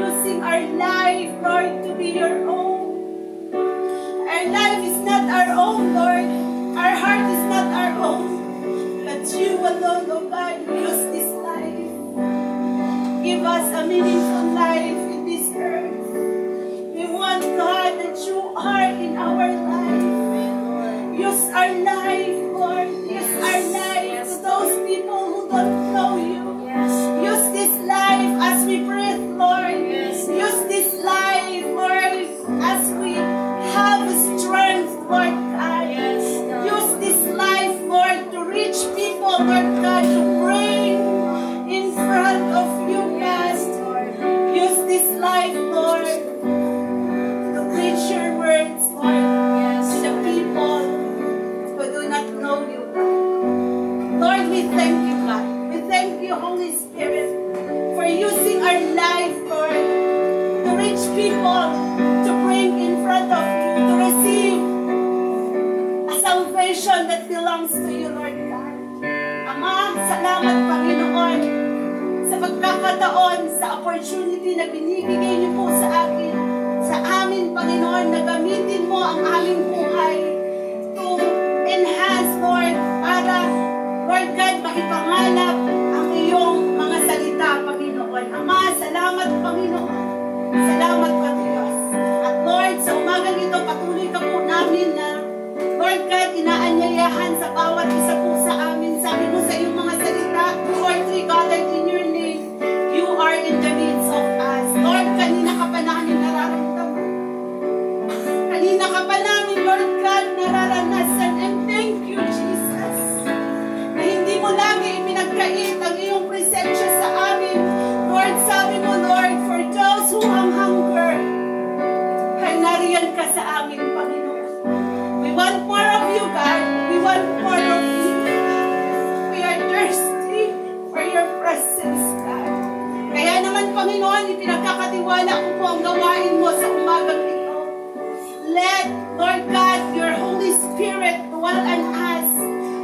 using our life, Lord, to be your own. Our life is not our own, Lord. Our heart is not our own. But you alone, oh God, use this life. Give us a meaningful life in this earth. We want, God, that you are in our life. Use our life, Lord. Use our life to those people who don't know you. Use this life as we breathe, Lord. Use this life, Lord, as we have strength, Lord God. Use this life, Lord, to reach people, Lord God, to bring in front of you, God. Use this life, Lord, to preach your words, Lord, to the people who do not know you, God. Lord, we thank you, God. We thank you, Holy Spirit, for using our life, Lord, to reach people, to bring in front of you, to receive a salvation that belongs to you, Lord God. Ama, salamat, Panginoon, sa pagkakataon, sa opportunity na binibigay niyo po sa akin, sa amin, Panginoon, na gamitin mo ang aming buhay to enhance, Lord, para, Lord God, maipangalap ang iyong mga salita, Panginoon. Ama, salamat, Panginoon. Salamat, Diyos. At Lord, sa umagang ito, patuloy ka po namin na, Lord God, inaanyayahan sa bawat isa po sa amin. Sabi mo sa iyong mga salita, 2 or 3 gathered in your name, you are in the midst of us. Lord, kanina ka pa namin nararamdaman. Kanina ka pa namin, Lord God, nararanasan. And thank you, Jesus, na hindi mo lagi ipinagkait ang iyong presensya sa amin. Lord, sabi mo, Lord, for those who have hunger, ay nariyan ka sa amin, Panginoon. We want more of you, God. We want more of you. We are thirsty for your presence, God. Kaya naman, Panginoon, ipinagkakatiwala ko po ang gawain mo sa umagang ito. Let, Lord God, your Holy Spirit dwell in us.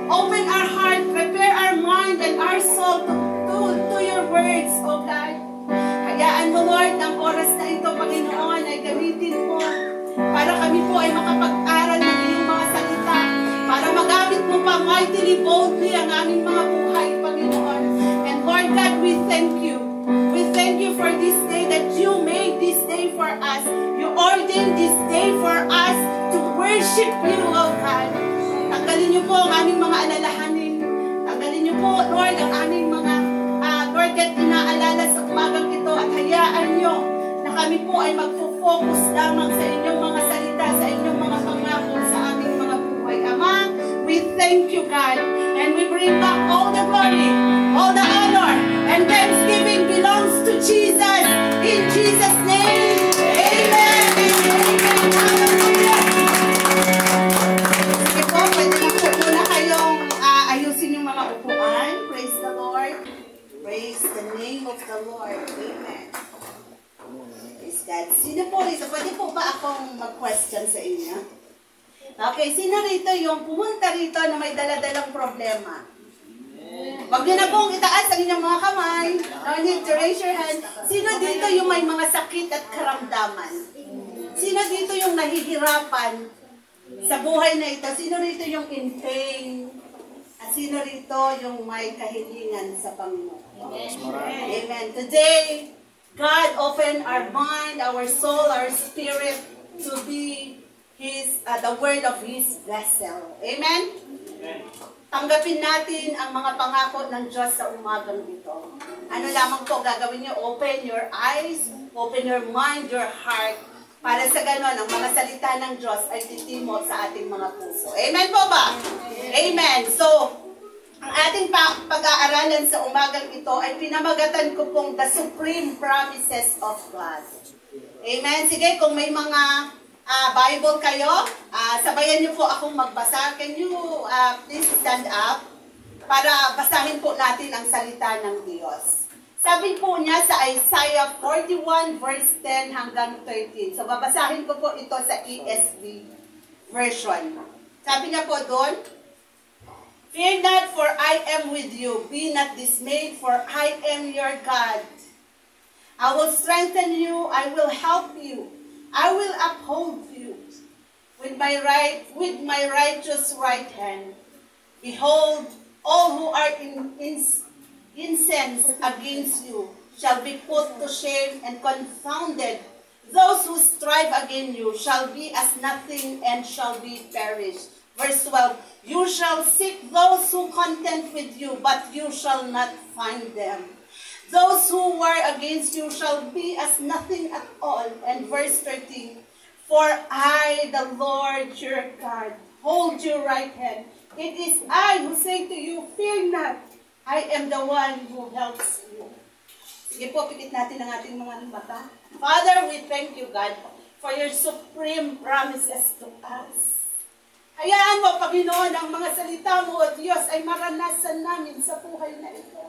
Open our heart, prepare our mind and our soul to your words, O God. Hayaan mo, Lord, ng oras na ito, Panginoon, ay gamitin mo para kami po ay makapag-aral ng iyong mga salita, para magamit mo pa mightily, boldly ang aming mga buhay, Panginoon. And Lord God, we thank you. We thank you for this day that you made this day for us. You ordained this day for us to worship you, O God. Tanggalin niyo po ang aming mga alalahanin. Tanggalin niyo po, Lord, ang aming mga Lord God, inaalala sa umagang ito at hayaan niyo na kami po ay magpo-focus lamang sa inyong mga salita, sa inyong mga pangako sa aming mga buhay. Ama, we thank you, God, and we bring back all the glory, all the honor, and thanksgiving belongs to Jesus. In Jesus' name, amen. Hallelujah. Sige po, pwede na po muna kayong ayusin yung mga upuan. Praise the Lord. Praise the name of the Lord. Amen. Praise God. Sino po rito? Pwede po ba akong mag-question sa inyo? Okay, sino rito yung pumunta rito na may daladalang problema? Huwag niyo na pong itaas ang inyong mga kamay. No need to raise your hand. Sino dito yung may mga sakit at karamdaman? Sino dito yung nahihirapan sa buhay na ito? Sino rito yung in pain? At sino rito yung may kahilingan sa Panginoon? Amen. Today, God opened our mind, our soul, our spirit to be the word of His vessel. Amen? Tanggapin natin ang mga pangako ng Diyos sa umagang ito. Ano lamang po gagawin niyo? Open your eyes, open your mind, your heart, para sa ganon, ang mga salita ng Diyos ay titimo sa ating mga puso. Amen po ba? Amen. So, ang ating pag-aaralan sa umagang ito ay pinamagatan ko pong the supreme promises of God. Amen. Sige, kung may mga Bible kayo, sabayan niyo po akong magbasa. Can you please stand up para basahin po natin ang salita ng Diyos. Sabi po niya sa Isaiah 41 verse 10 hanggang 13. So babasahin ko po ito sa ESV version. Sabi niya po doon, "Fear not, for I am with you. Be not dismayed, for I am your God. I will strengthen you, I will help you, I will uphold you with my righteous right hand. Behold, all who are incensed against you shall be put to shame and confounded. Those who strive against you shall be as nothing and shall be perished. Verse 12, you shall seek those who contend with you, but you shall not find them. Those who war against you shall be as nothing at all. And verse 13, for I, the Lord your God, hold your right hand. It is I who say to you, fear not. I am the one who helps you. Sige po, pikit natin ang ating mga mata. Father, we thank you, God, for your supreme promises to us. Hayaan mo, Panginoon, ang mga salita mo, O Diyos, ay maranasan namin sa buhay na ito.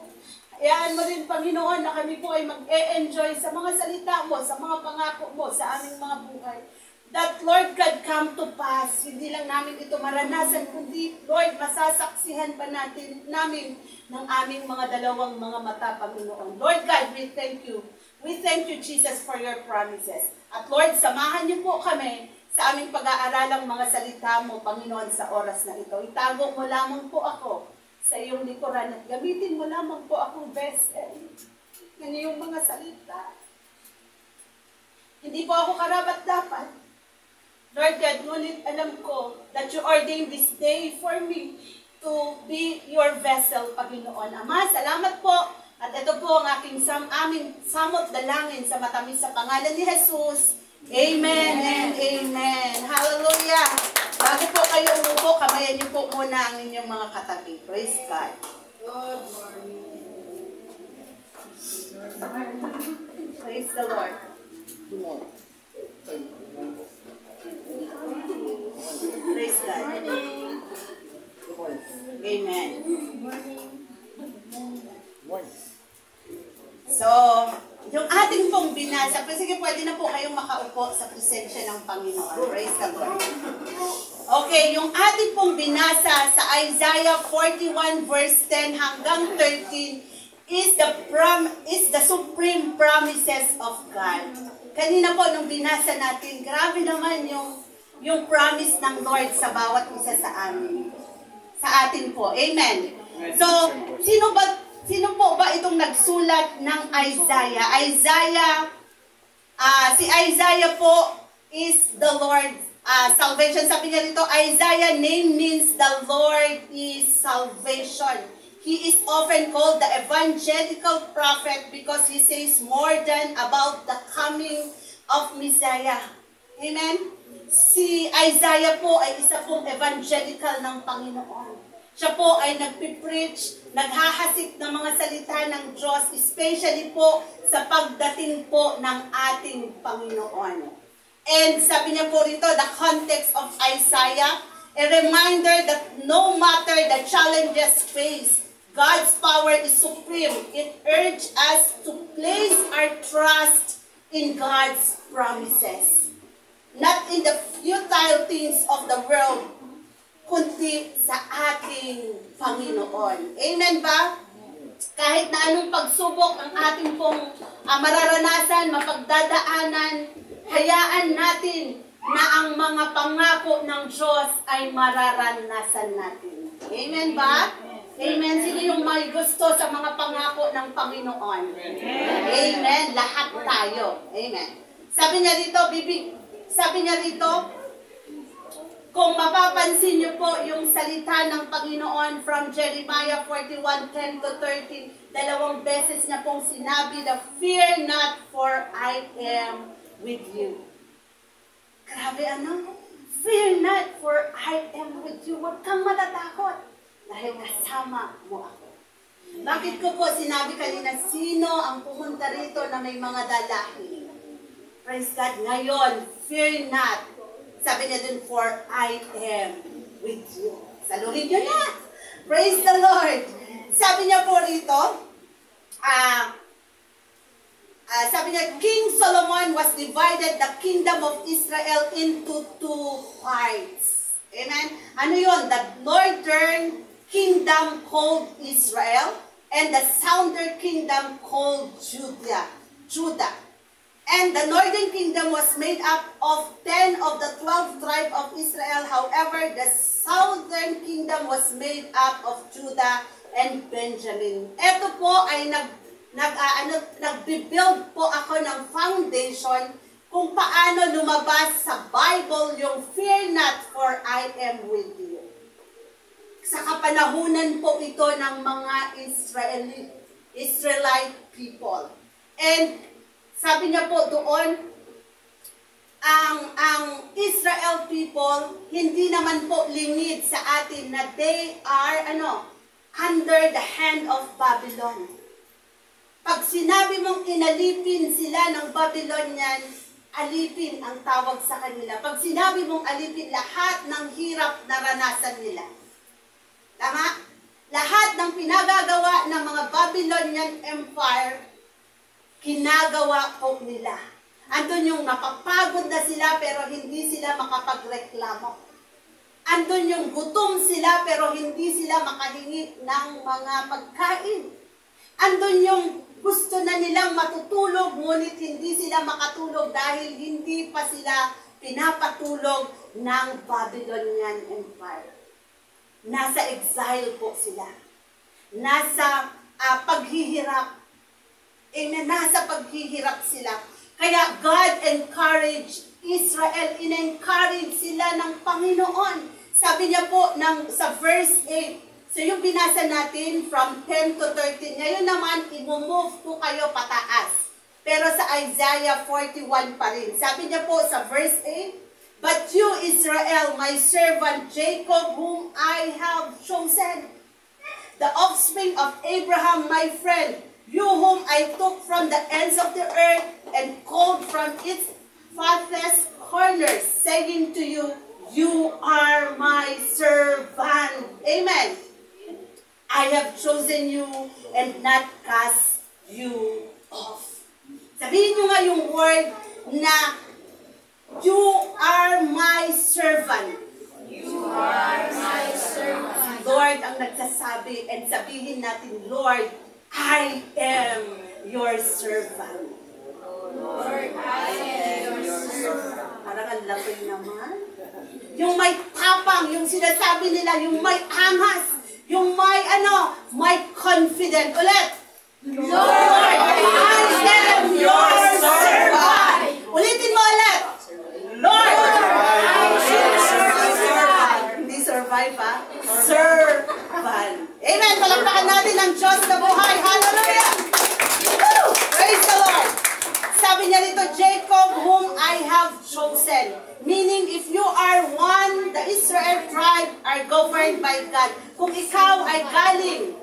Hayaan mo rin, Panginoon, na kami po ay mag-e-enjoy sa mga salita mo, sa mga pangako mo, sa aming mga buhay. That, Lord God, come to pass. Hindi lang namin ito maranasan, kundi, Lord, masasaksihan pa namin ng aming mga dalawang mga mata, Panginoon. Lord God, we thank you. We thank you, Jesus, for your promises. At Lord, samahan niyo po kami sa aming pag-aaralang mga salita mo, Panginoon, sa oras na ito. Itago mo lamang po ako sa iyong likuran at gamitin mo lamang po akong vessel ng iyong mga salita. Hindi po ako karapat dapat. Lord God, ngunit alam ko that you ordained this day for me to be your vessel, Panginoon. Ama, salamat po. At ito po ang aking aming samot dalangin sa matamis sa pangalan ni Jesus. Amen and amen. Hallelujah. Bago po kayo umupo, kamayan niyo po muna ang inyong mga katabi. Praise God. Good morning. Praise the Lord. Good morning. Praise God. Amen. So, yung ating pong binasa, sige, pwede na po kayong makaupo sa presensya ng Panginoon. Praise the Lord. Okay, yung ating pong binasa sa Isaiah 41 verse 10 hanggang 13 is the supreme promises of God. Kanina po nung binasa natin, grabe naman yung promise ng Lord sa bawat isa sa amin. Sa atin po. Amen. So, sino po ba itong nagsulat ng Isaiah? Si Isaiah po is the Lord salvation. Sabi niya dito, Isaiah name means the Lord is salvation. He is often called the evangelical prophet because he says more than about the coming of Messiah. Amen? Si Isaiah po ay isa pong evangelical ng Panginoon. Siya po ay nagpipreach, naghahasik ng mga salita ng Diyos, especially po sa pagdating po ng ating Panginoon. And sabi niya po rito, the context of Isaiah, a reminder that no matter the challenges faced, God's power is supreme. It urges us to place our trust in God's promises. Not in the futile things of the world, kundi sa ating Panginoon. Amen ba? Kahit na anong pagsubok ang ating pong mararanasan, mapagdadaanan, hayaan natin na ang mga pangako ng Diyos ay mararanasan natin. Amen ba? Amen. Sino yung may gusto sa mga pangako ng Panginoon? Amen. Lahat tayo. Amen. Sabi niya dito, kung mapapansin niyo po yung salita ng Panginoon from Jeremiah 41:10 to 13, dalawang beses niya pong sinabi na, fear not, for I am with you. Grabe ano? Fear not, for I am with you. Huwag kang matatakot dahil kasama mo ako. Bakit ko po sinabi kanina, sino ang pumunta rito na may mga dalahin? Praise God. Ngayon, fear not. Sabi niya dun, for I am with you. Saluhin niyo na. Praise the Lord. Sabi niya po rito, sabi niya, King Solomon was divided the kingdom of Israel into two parts. Amen? Ano yun? The northern kingdom called Israel and the southern kingdom called Judah. Judah. And the northern kingdom was made up of 10 of the 12 tribes of Israel. However, the southern kingdom was made up of Judah and Benjamin. Ito po ay nagbibuild po ako ng foundation kung paano lumabas sa Bible yung fear not for I am with you. Sa kapanahunan po ito ng mga Israelite people. And sabi niya po doon, ang Israel people, hindi naman po lingid sa atin na they are, under the hand of Babylon. Pag sinabi mong inalipin sila ng Babylonian, alipin ang tawag sa kanila. Pag sinabi mong alipin, lahat ng hirap naranasan nila. Tama? Lahat ng pinagagawa ng mga Babylonian Empire, ginagawa po nila. Andun yung napapagod na sila pero hindi sila makapagreklamo. Andun yung gutom sila pero hindi sila makahingi ng mga pagkain. Andun yung gusto na nilang matutulog ngunit hindi sila makatulog dahil hindi pa sila pinapatulog ng Babylonian Empire. Nasa exile po sila. Nasa paghihirap. Amen. Nasa paghihirap sila. Kaya God encouraged Israel. In-encourage sila ng Panginoon. Sabi niya po sa verse 8. So yung binasa natin from 10 to 13. Ngayon naman, i-move po kayo pataas. Pero sa Isaiah 41 pa rin. Sabi niya po sa verse 8. But you, Israel, my servant Jacob, whom I have chosen, the offspring of Abraham, my friend, you whom I took from the ends of the earth and called from its farthest corners, saying to you, you are my servant. Amen. I have chosen you and not cast you off. Sabihin nyo nga yung word na you are my servant. You are my servant. Lord ang nagsasabi, and sabihin natin, Lord, I am your servant. Lord, I am your servant. Parang ang lapit naman. Yung may tapang, yung sinasabi nila, yung may angas, yung may confident. Ulit. Lord, I am your servant. Ulitin mo ulit. Lord, I am your servant. Hindi survive, ha? Servant. Amen. Palakpakan natin ang Diyos na buhay. Hallelujah. Woo! Praise the Lord. Sabi niya dito, Jacob, whom I have chosen. Meaning, if you are one, the Israel tribe are governed by God. Kung ikaw ay galing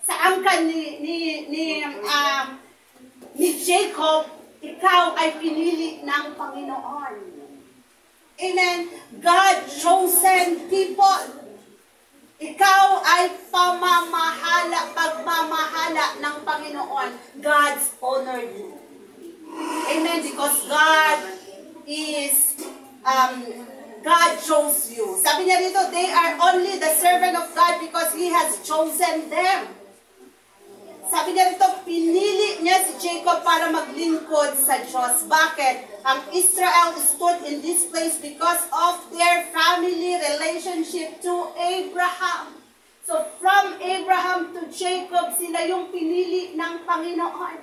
sa angkan ni Jacob, ikaw ay pinili ng Panginoon. Amen. God chosen people. Ikaw ay pagmamahala ng Panginoon. God's honored you. Amen. Because God chose you. Sabi niya dito, they are only the servant of God because He has chosen them. Sabi niya dito, pinili niya si Jacob para maglingkod sa Diyos. Bakit? Ang Israel stood in this place because of their family relationship to Abraham. So from Abraham to Jacob, sila yung pinili ng Panginoon.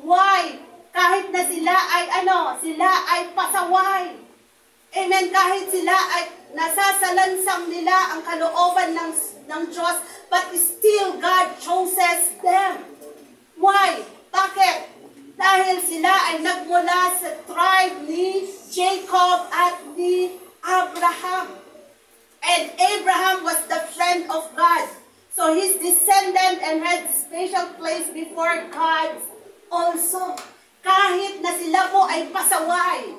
Why? Kahit na sila ay pasaway. Amen. Kahit sila ay nasasalansang nila ang kalooban ng Diyos, but still God chooses them. Why? Bakit? Dahil sila ay nagmula sa tribe ni Jacob at ni Abraham. And Abraham was the friend of God. So his descendant and had special place before God also. Kahit na sila po ay pasaway,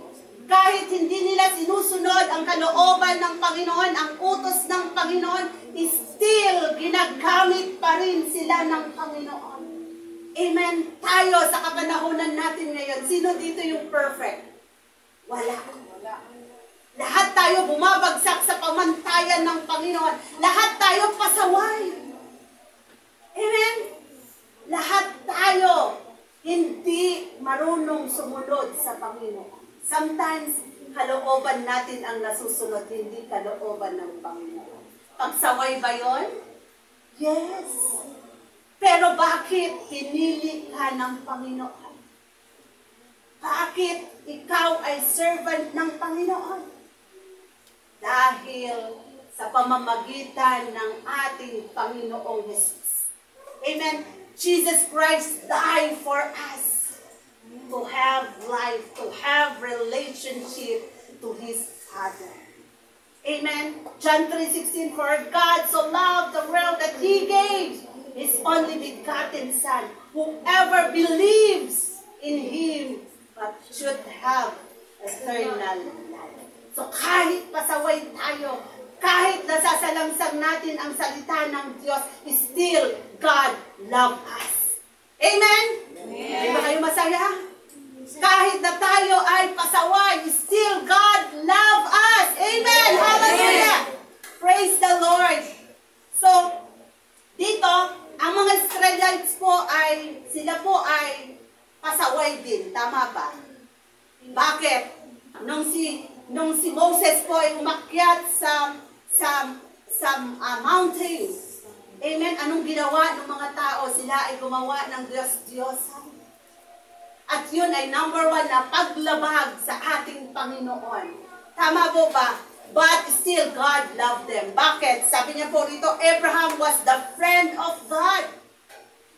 kahit hindi nila sinusunod ang kalooban ng Panginoon, ang utos ng Panginoon, still ginagamit pa rin sila ng Panginoon. Amen. Tayo sa kapanahonan natin ngayon, sino dito yung perfect? Wala. Lahat tayo bumabagsak sa pamantayan ng Panginoon. Lahat tayo pasaway. Amen. Lahat tayo hindi marunong sumunod sa Panginoon. Sometimes, kalooban natin ang nasusunod, hindi kalooban ng Panginoon. Pagsaway ba yun? Yes. Pero bakit pinili ka ng Panginoon? Bakit ikaw ay servant ng Panginoon? Dahil sa pamamagitan ng ating Panginoong Jesus. Amen. Jesus Christ died for us to have life, to have relationship to His Father. Amen. John 3:16, for God so loved the world that He gave His only begotten Son. Whoever believes in Him but should have eternal life. So kahit pasaway tayo, kahit nasasalangsang natin ang salita ng Diyos, still God loves us. Amen? Amen. Di ba kayo masaya? Kahit na tayo ay pasaway, still God loves us. Amen! Hallelujah! Praise the Lord! So, dito, ang mga Israelites po ay, sila po ay pasaway din. Tama ba? Bakit? Nung si Moses po ay umakyat sa mountains. Amen? Anong ginawa ng mga tao? Sila ay gumawa ng Diyos-Diyosan. At yun ay number 1 na paglabag sa ating Panginoon. Tama po ba? But still, God loved them. Bakit? Sabi niya po rito, Abraham was the friend of God.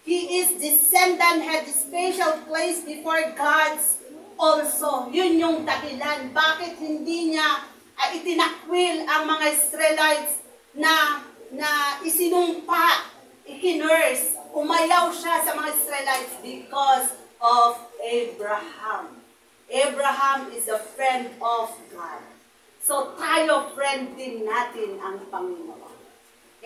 He is descendant, had a special place before God's also. Yun yung dahilan. Bakit hindi niya itinakwil ang mga Israelites na isinumpa, ikinurse, umayaw siya sa mga Israelites because of Abraham. Abraham is a friend of God. So tayo, friend din natin ang Panginoon.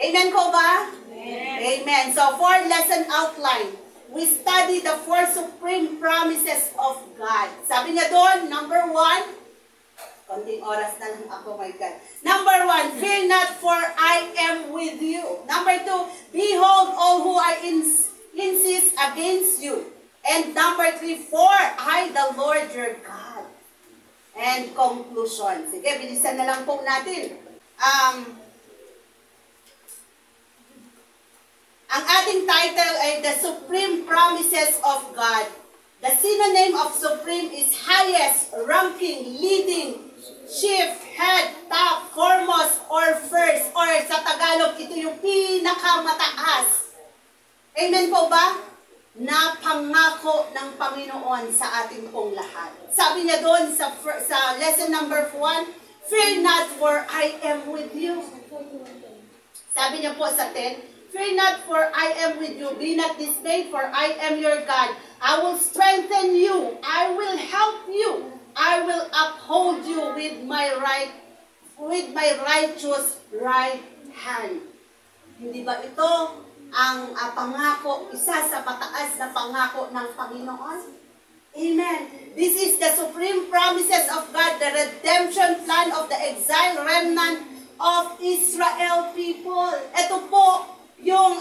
Amen ko ba? Amen. Amen. So for lesson outline, we study the 4 supreme promises of God. Sabi niya doon, number 1, konting oras na lang ako, my God. Number 1, fear not, for I am with you. Number 2, behold all who are insist against you. And number 3, for I, the Lord your God. And conclusion. Sige, bilisan na lang po natin. Ang ating title ay The Supreme Promises of God. The synonym of supreme is highest, ranking, leading, chief, head, top, foremost, or first. Or sa Tagalog, ito yung pinakamataas. Amen po ba? Napangako ng Panginoon sa ating pong lahat. Sabi niya doon sa lesson number 1, fear not, for I am with you. Sabi niya po sa 10, fear not, for I am with you. Be not dismayed, for I am your God. I will strengthen you. I will help you. I will uphold you with my righteous right hand. Hindi ba ito ang pangako, isa sa pataas na pangako ng Panginoon? Amen. This is the supreme promises of God, the redemption plan of the exiled remnant of Israel people. Ito po yung,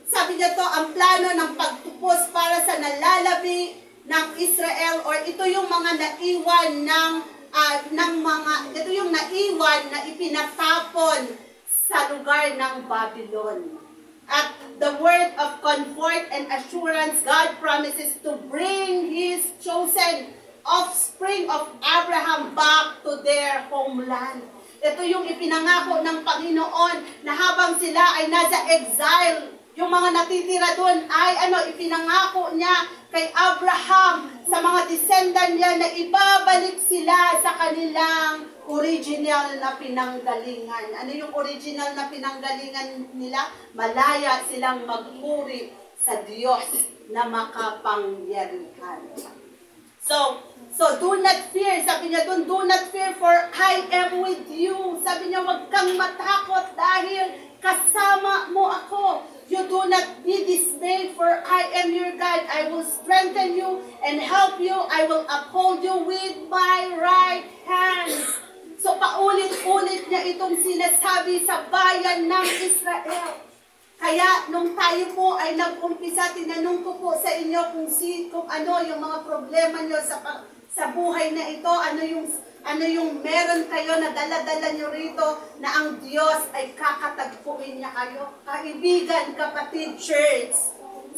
sabi niya to, ang plano ng pagtupos para sa nalalabi ng Israel, or ito yung mga naiwan ito yung naiwan na ipinatapon sa lugar ng Babylon. At the word of comfort and assurance, God promises to bring His chosen offspring of Abraham back to their homeland. Ito yung ipinangako ng Panginoon na habang sila ay nasa exile, yung mga natitira doon ay ipinangako niya kay Abraham sa mga descendant niya na ibabalik sila sa kanilang original na pinanggalingan. Ano yung original na pinanggalingan nila? Malaya silang magpuri sa Diyos na makapangyarihan. So do not fear. Sabi niya doon, do not fear, for I am with you. Sabi niya, huwag kang matakot dahil kasama mo ako. You do not be dismayed, for I am your God. I will strengthen you and help you. I will uphold you with my right hand. So paulit-ulit niya itong sinasabi sa bayan ng Israel. Kaya nung tayo po ay nag-umpisa, tinanong ko po sa inyo kung ano yung mga problema nyo sa buhay na ito, ano yung meron kayo na dala-dala nyo rito na ang Diyos ay kakatagpuin niya kayo. Kaibigan, kapatid, church,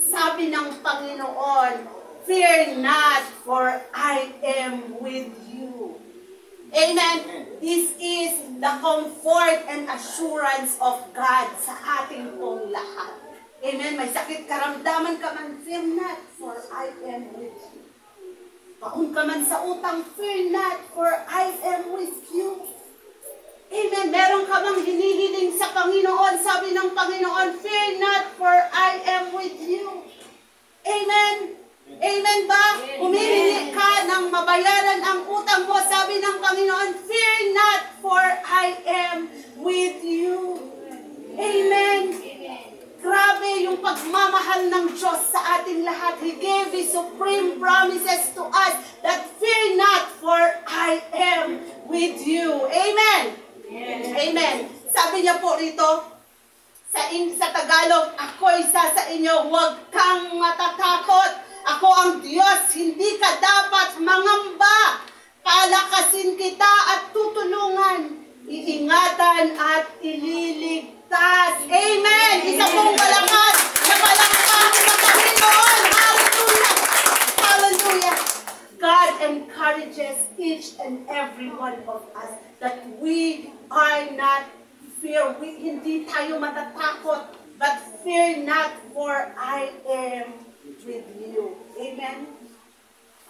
sabi ng Panginoon, fear not, for I am with you. Amen. This is the comfort and assurance of God sa ating pong lahat. Amen. May sakit karamdaman ka man, fear not, for I am with you. Taon ka man sa utang, fear not, for I am with you. Amen. Meron ka bang hinihiling sa Panginoon, sabi ng Panginoon, fear not, for I am with you. Amen. Amen ba? Humihingi ka ng mabayaran ang utang mo, sabi ng Panginoon, fear not, for I am with you. Amen. Grabe yung pagmamahal ng Diyos sa ating lahat. He gave His supreme promises to us that fear not, for I am with you. Amen. Amen. Sabi niya po rito, sa Tagalog, ako isa sa inyo, huwag kang matatakot. Ako ang Diyos, hindi ka dapat mangamba. Palakasin kita at tutulungan. Iingatan at ililigtas. Amen! Isa pong malakas na palakpak sa Panginoon. Hallelujah! Hallelujah! God encourages each and every one of us that we are not fear. Hindi tayo matatakot, but fear not, for I am with you. Amen.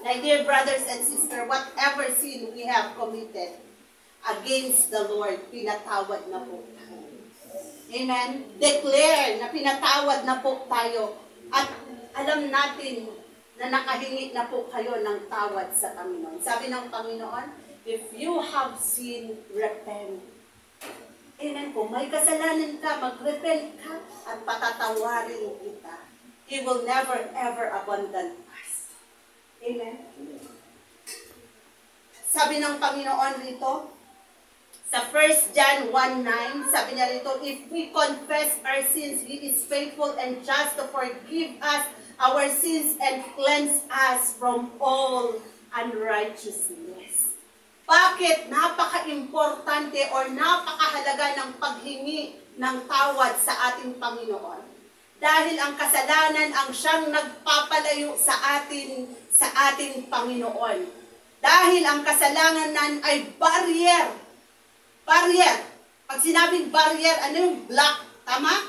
My dear brothers and sisters, whatever sin we have committed against the Lord, pinatawad na po tayo. Amen. Declare na pinatawad na po tayo. At alam natin na nakahingi na po kayo ng tawad sa Panginoon. Sabi ng Panginoon, if you have sinned, repent. Amen. Kung may kasalanan ka, mag-repent ka at patatawarin kita. He will never ever abandon us. Amen. Sabi ng Panginoon rito, sa 1 John 1:9, sabi niya rito, if we confess our sins, He is faithful and just to forgive us our sins and cleanse us from all unrighteousness. Bakit napaka-importante or napakahalaga ng paghingi ng tawad sa ating Panginoon? Dahil ang kasalanan ang siyang nagpapalayo sa ating Panginoon. Dahil ang kasalanan ay barrier. Barrier. Pag sinabing barrier, ano yung block? Tama?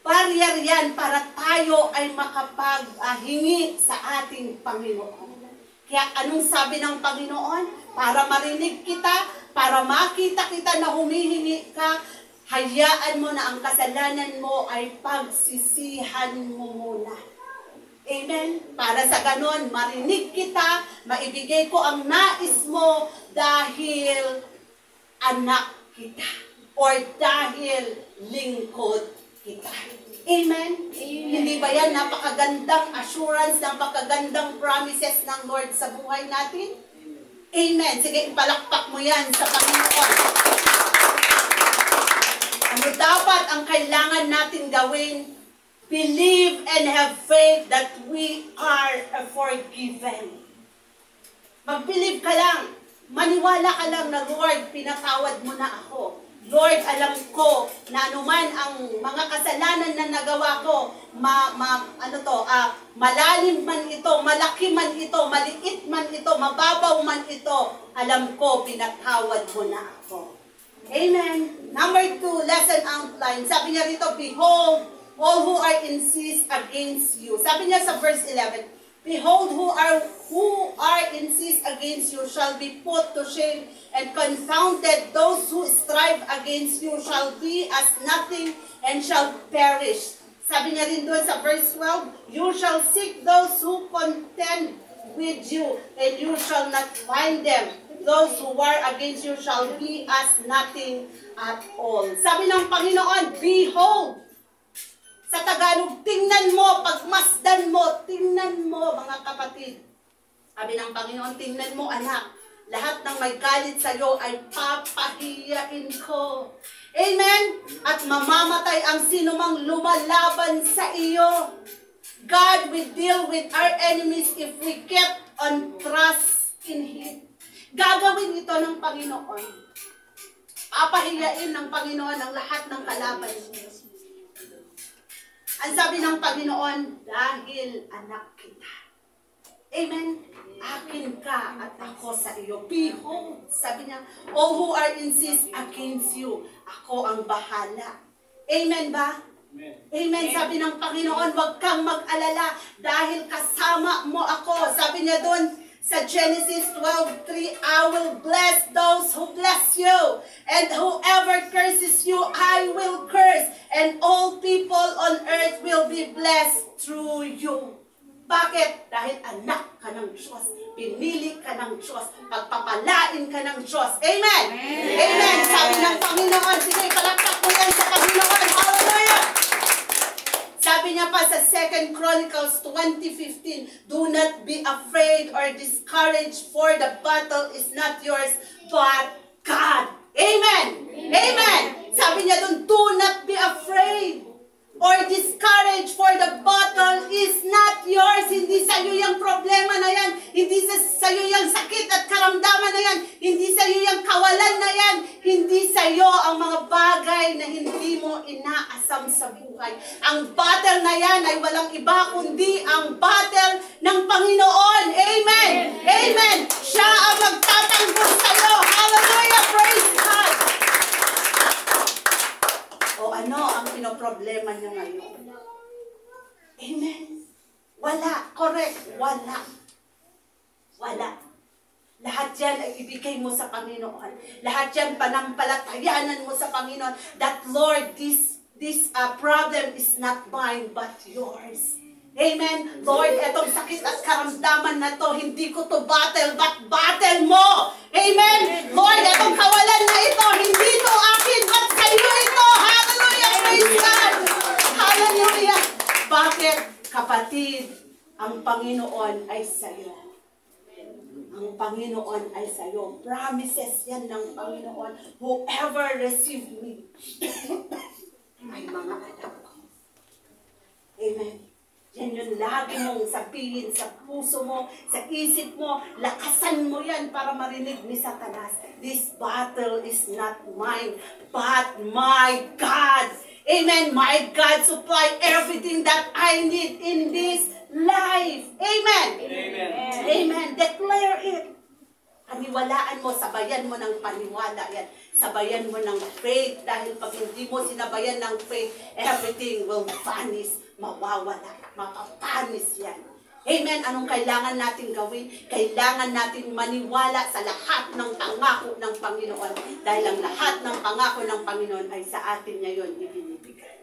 Barrier yan para tayo ay makapaghingi sa ating Panginoon. Kaya anong sabi ng Panginoon? Para marinig kita, para makita kita na humihingi ka, hayaan mo na ang kasalanan mo ay pagsisihan mo muna. Amen? Para sa ganon, marinig kita, maibigay ko ang nais mo dahil anak kita. Or dahil lingkod kita. Amen? Hindi ba yan napakagandang assurance, napakagandang promises ng Lord sa buhay natin? Amen. Sige, ipalakpak mo yan sa Panginoon. Ano dapat ang kailangan natin gawin? Believe and have faith that we are forgiven. Mag-believe ka lang. Maniwala ka lang na, Lord, pinatawad mo na ako. Lord, alam ko na anuman ang mga kasalanan na nagawa ko, malalim man ito, malaki man ito, maliit man ito, mababaw man ito, alam ko, pinatawad mo na ako. Amen. Number 2, lesson outline. Sabi niya rito, behold, all who are incensed against you. Sabi niya sa verse 11, behold, who are incensed against you shall be put to shame and confounded. Those who strive against you shall be as nothing and shall perish. Sabi niya rin doon sa verse 12, you shall seek those who contend with you, and you shall not find them. Those who war against you shall be as nothing at all. Sabi ng Panginoon, behold. Sa Tagalog, tingnan mo, pagmasdan mo, tingnan mo, mga kapatid. Sabi ng Panginoon, tingnan mo, anak. Lahat ng may galit sa iyo ay papahiyain ko. Amen? At mamamatay ang sinumang lumalaban sa iyo. God will deal with our enemies if we kept on trust in Him. Gagawin ito ng Panginoon. Papahiyain ng Panginoon ang lahat ng kalaban niyo. Ang sabi ng Panginoon, dahil anak kita. Amen? Akin ka at ako sa iyo. Behold, sabi niya, all who are insist against you, ako ang bahala. Amen ba? Amen. Sabi ng Panginoon, huwag kang mag-alala dahil kasama mo ako. Sabi niya doon sa Genesis 12:3, I will bless those who bless you, and whoever curses you, I will curse, and all people on earth will be blessed through you. Bakit? Dahil anak ka ng Diyos. Pinili ka ng Diyos. Pagpapalain ka ng Diyos. Amen! Amen! Sabi ng Panginoon, sige, palakpak mo yan sa Panginoon. Hallelujah! Sabi niya pa sa 2 Chronicles 20:15, do not be afraid or discouraged, for the battle is not yours, but God. Amen! Amen! Sabi niya doon, do not be afraid or discouraged, for the battle is not yours. Hindi sa iyo yung problema na yan. Hindi sa iyo yung sakit at karamdaman na yan. Hindi sa iyo yung kawalan na yan. Hindi sa iyo ang mga bagay na hindi mo inaasam sa buhay. Ang battle na yan ay walang iba kundi ang battle ng Panginoon. Amen! Amen! Siya ang magtatanggol sa iyo. Hallelujah! Praise God! O ano ang pinoproblema niya ngayon? Amen. Wala. Correct. Wala. Wala. Lahat yan ay ibigay mo sa Panginoon. Lahat yan panampalatayanan mo sa Panginoon. That Lord, this problem is not mine but yours. Amen. Lord, etong sakit at karamdaman na to, hindi ko to battle, but battle mo. Amen. Lord, etong kawalan na ito, hindi to akin, but sa iyo ito. Hallelujah. Praise God. Hallelujah. Bakit, kapatid, ang Panginoon ay sa iyo. Ang Panginoon ay sa iyo. Promises yan ng Panginoon. Whoever receive me ay mga anak ko. Amen. Yan yung lagi mong sabihin sa puso mo, sa isip mo, lakasan mo yan para marinig ni Satanas. This battle is not mine, but my God. Amen. My God supply everything that I need in this life. Amen. Amen. Amen. Declare it. Paniwalaan mo, sabayan mo ng paniwala yan. Sabayan mo ng faith, dahil pag hindi mo sinabayan ng faith, everything will vanish, mawawala, mapapanis yan. Amen. Anong kailangan natin gawin? Kailangan natin maniwala sa lahat ng pangako ng Panginoon, dahil ang lahat ng pangako ng Panginoon ay sa atin ngayon ibinibigay.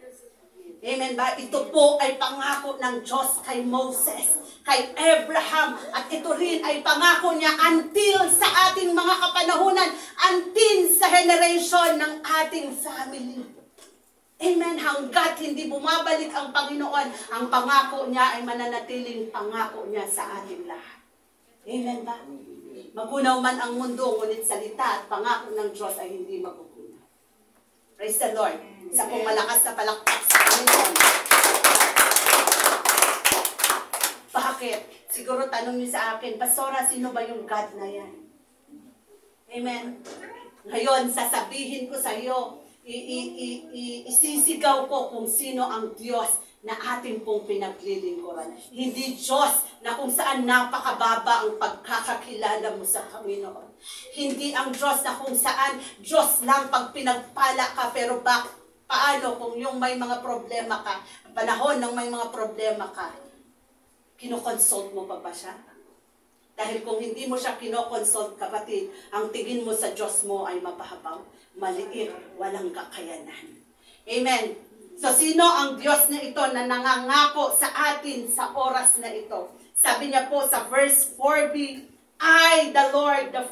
Amen ba? Ito po ay pangako ng Diyos kay Moses, kay Abraham, at ito rin ay pangako niya until sa ating mga kapanahunan, until sa generation ng ating family. Amen. Hanggat hindi bumabalik ang Panginoon, ang pangako niya ay mananatiling pangako niya sa ating lahat. Amen ba? Magunaw man ang mundo, ngunit salita at pangako ng Diyos ay hindi magugunaw. Praise the Lord. Isa pong malakas na palakpak sa Panginoon. Bakit? Siguro tanong niyo sa akin, Pastora, sino ba yung God na yan? Amen. Ngayon, sasabihin ko sa iyo, isisigaw ko kung sino ang Diyos na ating pong pinaglilingkuran. Hindi Diyos na kung saan napakababa ang pagkakakilala mo sa Panginoon. Hindi ang Diyos na kung saan Diyos lang pag pinagpala ka, pero paano kung yung may mga problema ka, panahon ng may mga problema ka, kinoconsult mo pa ba siya? Dahil kung hindi mo siya kinoconsult, kapatid, ang tingin mo sa Diyos mo ay mapahabaw, maliit, walang kakayanan. Amen. So, sino ang Diyos na ito na nangangako sa atin sa oras na ito? Sabi niya po sa verse 4b, I, the Lord, the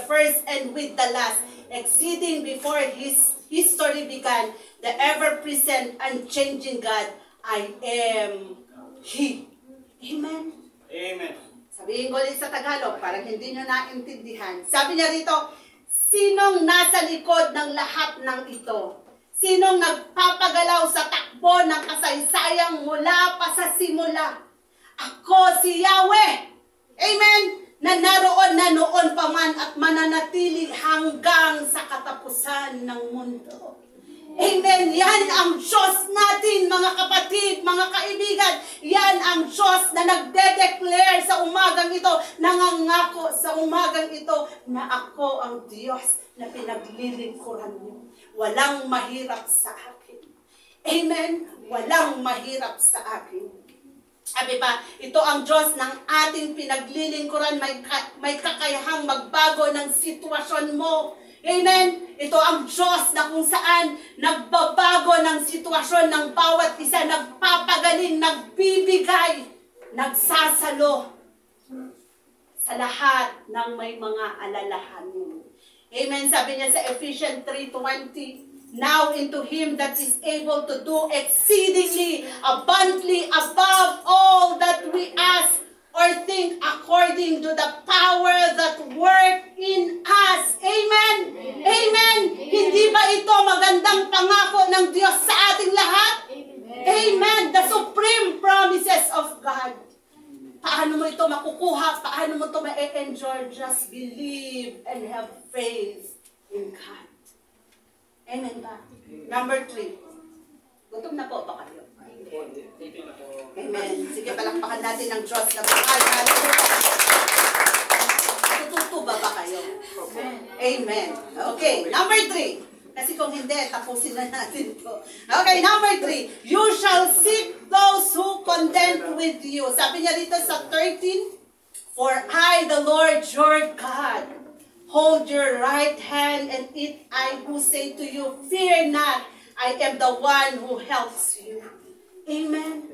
first and with the last, exceeding before His history began, the ever-present, unchanging God, I am He. Amen. Amen. Sabihin ko ulit sa Tagalog, parang hindi nyo naintindihan. Sabi niya rito, Sinong nasa likod ng lahat ng ito? Sinong nagpapagalaw sa takbo ng kasaysayang mula pa sa simula? Ako si Yahweh. Amen. Na naroon na noon pa man at mananatili hanggang sa katapusan ng mundo. Amen. Yan ang Diyos natin, mga kapatid, mga kaibigan. Yan ang Diyos na nagde-declare sa umagang ito, nangangako sa umagang ito na ako ang Diyos na pinaglilingkuran niyo. Walang mahirap sa akin. Amen. Walang mahirap sa akin. Sabi ba, ito ang Diyos ng ating pinaglilingkuran, may kakayahang magbago ng sitwasyon mo. Amen? Ito ang Diyos na kung saan nagbabago ng sitwasyon ng bawat isa, nagpapagaling, nagbibigay, nagsasalo sa lahat ng may mga alalahanin. Amen? Sabi niya sa Ephesians 3:20, now into Him that is able to do exceedingly abundantly above all that we ask or think, according to the power that work in us. Amen? Amen. Amen. Hindi ba ito magandang pangako ng Diyos sa ating lahat? Amen. Amen. The supreme promises of God. Paano mo ito makukuha? Paano mo ito ma-enjoy? Just believe and have faith in God. Amen ba? Number 3. Gutom na po ba kayo? Amen. Sige, palakpakan natin ng Diyos na buhay. Tututuba ba kayo? Amen. Okay, number 3. Kasi kung hindi, tapusin na natin ito. Okay, number 3. You shall seek those who contend with you. Sabi niya dito sa 13, for I, the Lord your God, hold your right hand, and it I who say to you, fear not, I am the one who helps you. Amen.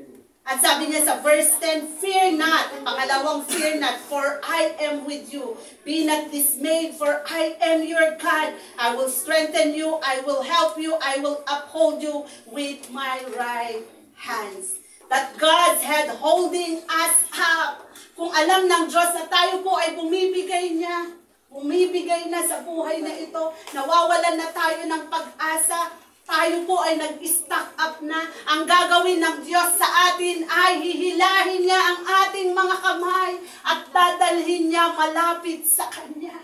At sabi niya sa verse 10, fear not, pangalawang fear not, for I am with you. Be not dismayed, for I am your God. I will strengthen you, I will help you, I will uphold you with my right hands. That God's hand holding us up. Kung alam ng Diyos na tayo po ay bumibigay niya, bumibigay na sa buhay na ito, nawawalan na tayo ng pag-asa, tayo po ay nag-stock up na. Ang gagawin ng Diyos sa atin ay hihilahin niya ang ating mga kamay at dadalhin niya malapit sa Kanya.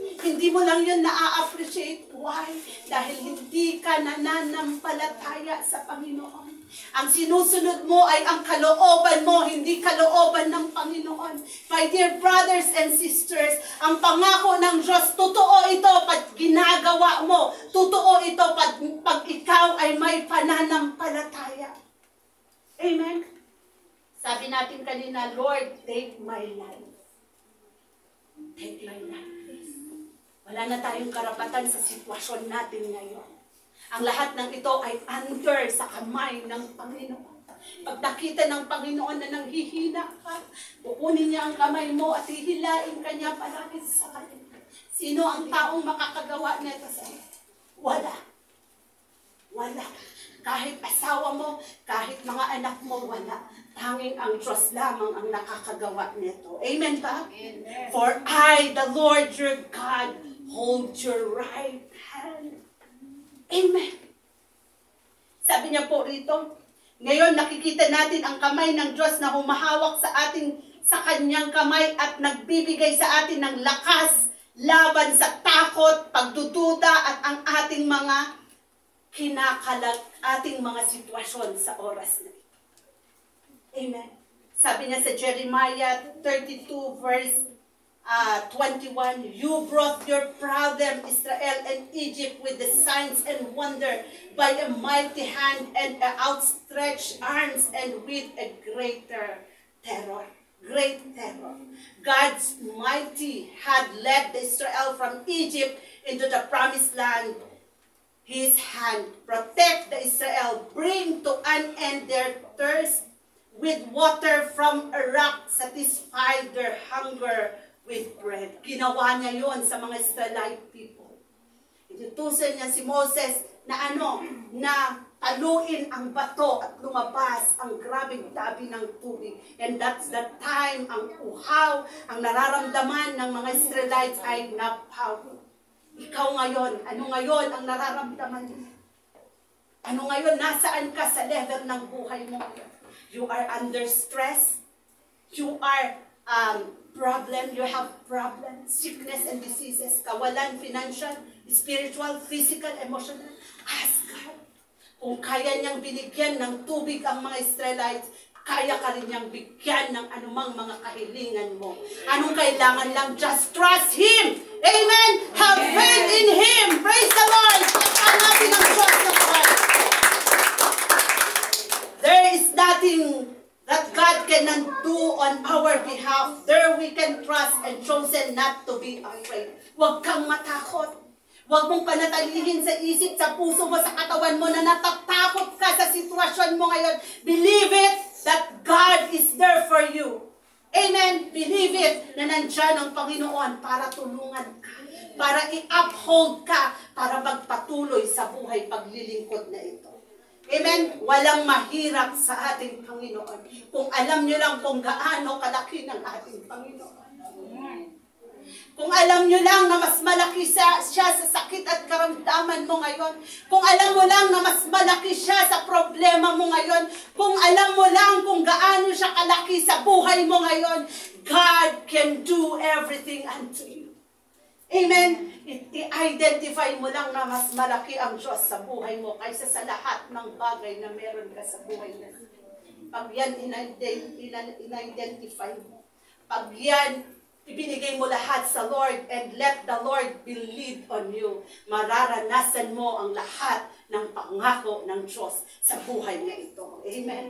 Hindi mo lang yun na-appreciate. Why? Dahil hindi ka nananampalataya sa Panginoon. Ang sinusunod mo ay ang kalooban mo, hindi kalooban ng Panginoon. My dear brothers and sisters, ang pangako ng Diyos, totoo ito pag ginagawa mo. Totoo ito pag ikaw ay may pananampalataya. Amen? Sabi natin kanina, Lord, take my life. Take my life. Wala na tayong karapatan sa sitwasyon natin ngayon. Ang lahat ng ito ay under sa kamay ng Panginoon. Pag nakita ng Panginoon na nanghihina ka, kukunin niya ang kamay mo at hihilain ka niya palapit sa Kanya. Sino ang taong makakagawa nito sa iyo? Wala. Wala. Kahit asawa mo, kahit mga anak mo, wala. Tanging ang Diyos lamang ang nakakagawa nito. Amen ba? Amen. For I, the Lord your God, hold your right hand. Amen. Sabi niya po rito, ngayon nakikita natin ang kamay ng Diyos na humahawak sa kanyang kamay at nagbibigay sa atin ng lakas laban sa takot, pagdududa at ang ating mga ating mga sitwasyon sa oras na ito. Amen. Sabi niya sa Jeremiah 32 verse 21, you brought your brethren Israel and Egypt with the signs and wonder by a mighty hand and outstretched arms and with a greater terror. Great terror. God's mighty had led Israel from Egypt into the promised land. His hand protect the Israel, bring to an end their thirst with water from a rock, satisfy their hunger with bread. Ginawa niya yon sa mga Israelite people. Inutusan niya si Moses na na taluin ang bato at lumabas ang grabing tabi ng tubig. And that's the time ang uhaw, ang nararamdaman ng mga Israelites ay napaw. Ikaw ngayon, ano ngayon ang nararamdaman mo? Ano ngayon, nasaan ka sa level ng buhay mo? You are under stress. You are you have problem, sickness and diseases, kawalan, financial, spiritual, physical, emotional. Ask God. Kung kaya niyang binigyan ng tubig ang mga Israelites, kaya ka rin niyang bigyan ng anumang mga kahilingan mo. Anong kailangan lang? Just trust Him. Amen? Have faith in Him. Praise the Lord. Hanapin ang Diyos na buhay. There is nothing that God cannot do on our behalf. There we can trust and chosen not to be afraid. Huwag kang matakot. Huwag mong panatalihin sa isip, sa puso mo, sa katawan mo na natatakot ka sa sitwasyon mo ngayon. Believe it that God is there for you. Amen? Believe it na nandyan ang Panginoon para tulungan ka, para i-uphold ka, para magpatuloy sa buhay paglilingkod na ito. Amen? Walang mahirap sa ating Panginoon. Kung alam nyo lang kung gaano kalaki ng ating Panginoon. Kung alam nyo lang na mas malaki siya sa sakit at karamdaman mo ngayon. Kung alam mo lang na mas malaki siya sa problema mo ngayon. Kung alam mo lang kung gaano siya kalaki sa buhay mo ngayon. God can do everything unto you. Amen? I-identify mo lang na mas malaki ang Diyos sa buhay mo kaysa sa lahat ng bagay na meron ka sa buhay mo. Pag yan in-identify mo, pag yan ibinigay mo lahat sa Lord and let the Lord believe on you, mararanasan mo ang lahat ng pangako ng Diyos sa buhay na ito. Amen?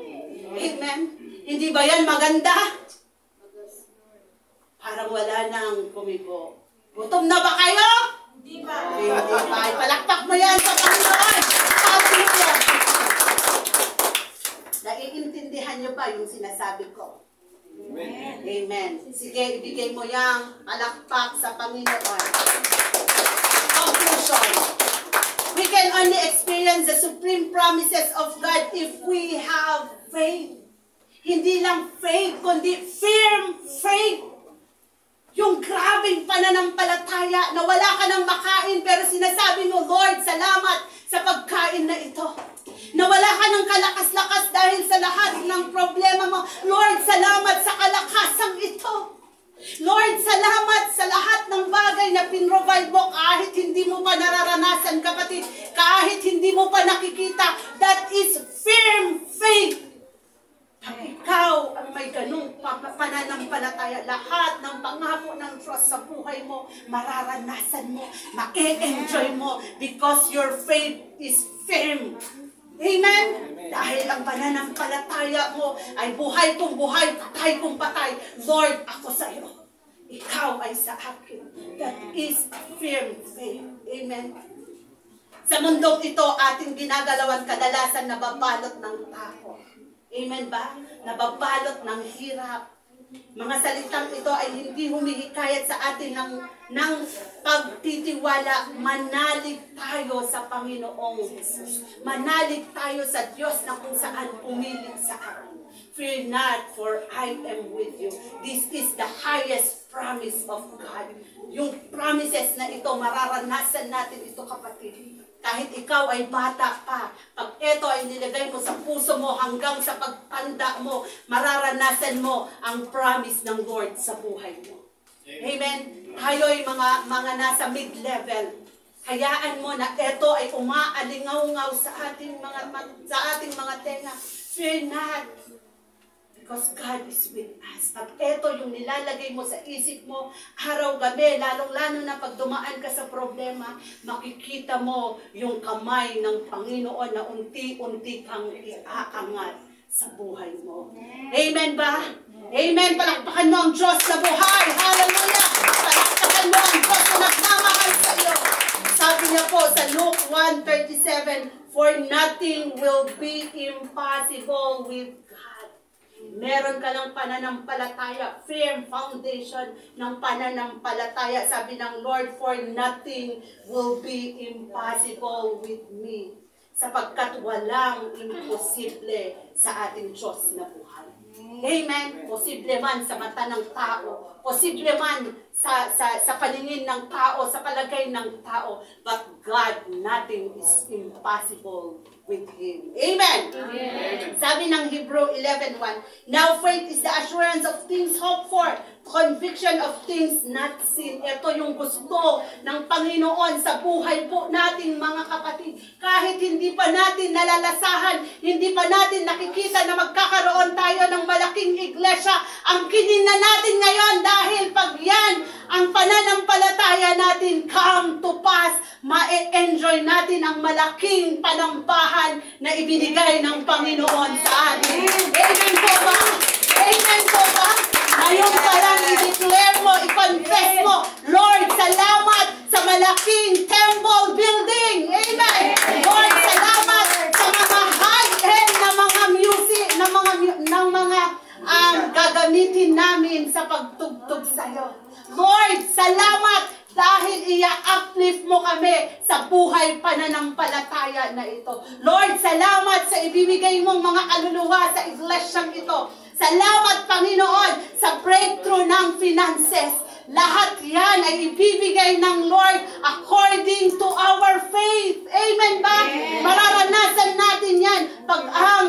Amen? Hindi ba yan maganda? Parang wala nang kumibo. Gutom na ba kayo? Hindi pa. Hindi pa. Palakpak mo yan sa Panginoon. Hallelujah. Naiintindihan nyo ba yung sinasabi ko? Amen. Amen. Sige, ibigay mo yang palakpak sa Panginoon. Conclusion. We can only experience the supreme promises of God if we have faith. Hindi lang faith, kundi firm faith. Yung grabing pananampalataya na wala ka nang makain pero sinasabi mo, Lord, salamat sa pagkain na ito. Na wala ka ng kalakas-lakas dahil sa lahat ng problema mo. Lord, salamat sa kalakasang ito. Lord, salamat sa lahat ng bagay na pinrovide mo kahit hindi mo pa nararanasan, kapatid. Kahit hindi mo pa nakikita. That is firm faith. Pag ikaw ang may ganung pananampalataya, lahat ng pangako ng Diyos sa buhay mo, mararanasan mo, ma-enjoy mo, because your faith is firm. Amen? Dahil ang pananampalataya mo ay buhay kong buhay, patay kong patay. Lord, ako sa iyo. Ikaw ay sa akin. That is firm faith. Amen? Sa mundong ito, ating ginagalawan kadalasan nababalot ng takot. Amen ba? Nababalot ng hirap. Mga salitang ito ay hindi humihikayat sa atin ng pagtitiwala. Manalig tayo sa Panginoong Jesus. Manalig tayo sa Diyos na kung saan pumilit sa atin. Fear not, for I am with you. This is the highest promise of God. Yung promises na ito, mararanasan natin ito, kapatid. Kahit ikaw ay bata pa, pag ito ay nilagay mo sa puso mo hanggang sa pagtanda mo, mararanasan mo ang promise ng Lord sa buhay mo. Amen? Tayo ay mga nasa mid-level. Hayaan mo na ito ay umaalingaw-ngaw sa ating mga tenga. Fear not. Because God is with us. Pag ito yung nilalagay mo sa isip mo, araw-gabi, lalong-lalo na pag dumaan ka sa problema, makikita mo yung kamay ng Panginoon na unti-unti kang iaangat sa buhay mo. Amen ba? Amen. Palakpakan mo ang Diyos sa buhay. Hallelujah. Palakpakan mo ang Diyos na nagmamahal sa iyo. Sabi niya po sa Luke 1:37, for nothing will be impossible with God. Meron ka lang pananampalataya, firm foundation ng pananampalataya. Sabi ng Lord, for nothing will be impossible with me. Sapagkat walang imposible sa ating Diyos na buhay. Amen? Posible man sa mata ng tao, posible man sa paningin ng tao, sa palagay ng tao, but God, nothing is impossible with Him. Amen? Amen. Sabi ng Hebrew 11:1, now faith is the assurance of things hoped for, conviction of things not seen. Ito yung gusto ng Panginoon sa buhay po nating mga kapatid. Kahit hindi pa natin nalalasahan, hindi pa natin nakikita na magkakaroon tayo ng malaking iglesia, ang kinin na natin ngayon dahil pag yan, ang pananampalataya natin come to pass, ma-enjoy natin ang malaking panambahan na ibinigay ng Panginoon sa atin. Amen po ba? Amen po ba? Ngayon pa lang i-declare mo, i-confess mo, Lord, salamat sa malaking temple building. Amen. Lord, salamat sa mga high-end na mga music, ng mga gagamitin namin sa pagtugtog sa'yo. Lord, salamat dahil i-uplift mo kami sa buhay pananampalataya na ito. Lord, salamat sa ibibigay mong mga kaluluwa sa iglesyang ito. Salamat, Panginoon, sa breakthrough ng finances. Lahat yan ay ibibigay ng Lord according to our faith. Amen ba? Amen. Mararanasan natin yan pag ang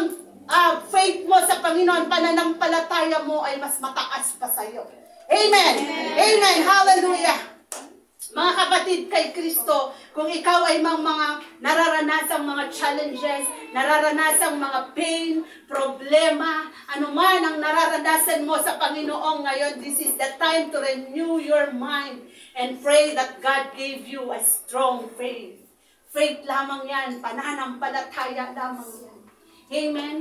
faith mo sa Panginoon, pananampalataya mo ay mas mataas pa sa iyo. Amen. Amen. Amen. Hallelujah. Mga kapatid kay Kristo, kung ikaw ay mga nararanasang mga challenges, nararanasang mga pain, problema, anuman ang nararanasan mo sa Panginoon ngayon, this is the time to renew your mind and pray that God gave you a strong faith. Faith lamang yan, pananampalataya lamang yan. Amen?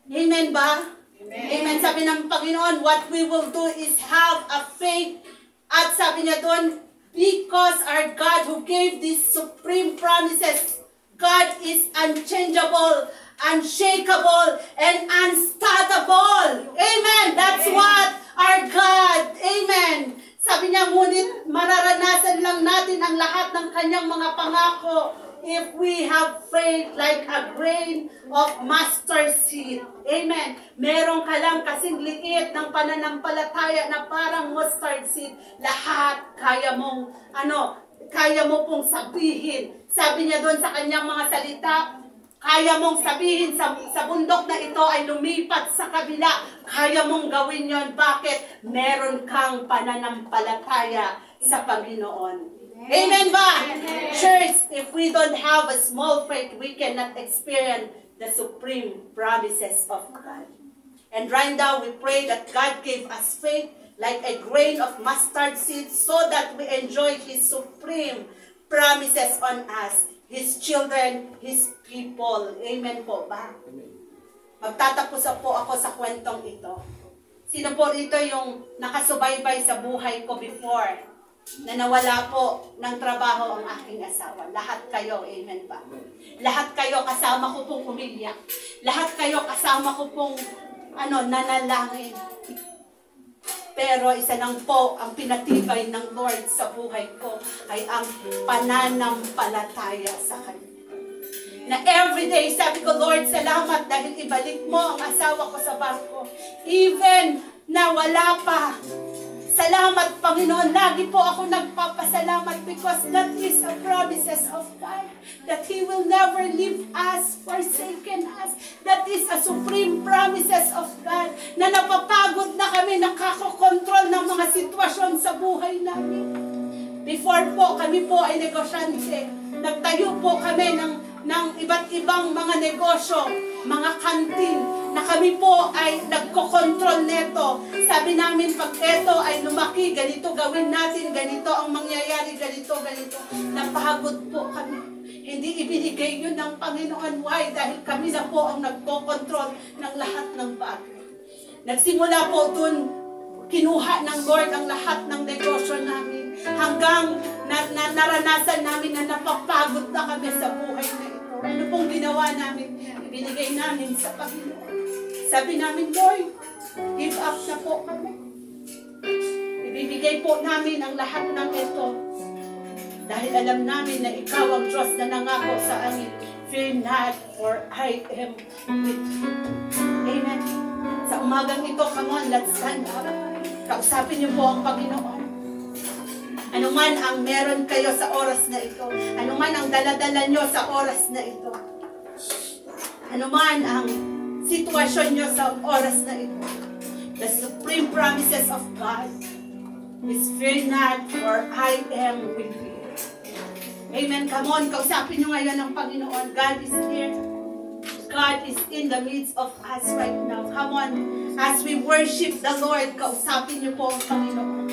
Amen ba? Amen. Amen. Sabi ng Panginoon, what we will do is have a faith. At sabi niya doon, because our God who gave these supreme promises, God is unchangeable, unshakable, and unstoppable. Amen. That's what our God. Amen. Sabi niya, ngunit mararanasan lang natin ang lahat ng kanyang mga pangako if we have faith like a grain of mustard seed. Amen. Meron ka lang kasing liit ng pananampalataya na parang mustard seed. Lahat kaya mong, kaya mo pong sabihin. Sabi niya doon sa kanyang mga salita, kaya mong sabihin sa bundok na ito ay lumipat sa kabila. Kaya mong gawin yon. Bakit? Meron kang pananampalataya sa Panginoon. Amen ba? Amen. Church, if we don't have a small faith, we cannot experience the supreme promises of God. And right now, we pray that God gave us faith like a grain of mustard seed so that we enjoy His supreme promises on us, His children, His people. Amen po ba? Magtatapos po ako sa kwentong ito. Sino po ito yung nakasubaybay sa buhay ko before? Na nawala po ng trabaho ang aking asawa. Lahat kayo, amen ba? Lahat kayo kasama ko pong umiyak. Lahat kayo kasama ko pong nanalangin. Pero isa lang po ang pinatibay ng Lord sa buhay ko ay ang pananampalataya sa Kanya. Na everyday sabi ko, Lord, salamat dahil ibalik mo ang asawa ko sa barko. Even na wala pa. Salamat, Panginoon. Lagi po ako nagpapasalamat because that is the promises of God. That He will never leave us, forsaken us. That is a supreme promises of God. Na napapagod na kami, nakakokontrol ng mga sitwasyon sa buhay namin. Before po, kami po ay negosyante. Nagtayo po kami ng iba't ibang mga negosyo, mga kantin, na kami po ay nagkokontrol neto. Sabi namin, pag ito ay lumaki, ganito gawin natin, ganito ang mangyayari, ganito. Napagod po kami. Hindi ibinigay yun ng Panginoon. Why? Dahil kami na po ang nagkokontrol ng lahat ng bagay. Nagsimula po dun, kinuha ng Lord ang lahat ng negosyo namin. Hanggang naranasan namin na napapagod na kami sa buhay na ito. Ano pong ginawa namin? Ibinigay namin sa Panginoon. Sabi namin, Lord, give up na po kami. Ibibigay po namin ang lahat ng ito. Dahil alam namin na Ikaw ang Diyos na nangako sa amin. Fear not, for I am with you. Amen. Sa umagang ito, come on, let's stand up. Kausapin niyo po ang Panginoon. Ano man ang meron kayo sa oras na ito, ano man ang daladala niyo sa oras na ito, ano man ang sitwasyon niyo sa oras na ito, the supreme promises of God is fear not, for I am with you. Amen. Come on, kausapin niyo ngayon ang Panginoon. God is here. God is in the midst of us right now. Come on, as we worship the Lord, kausapin niyo po ang Panginoon.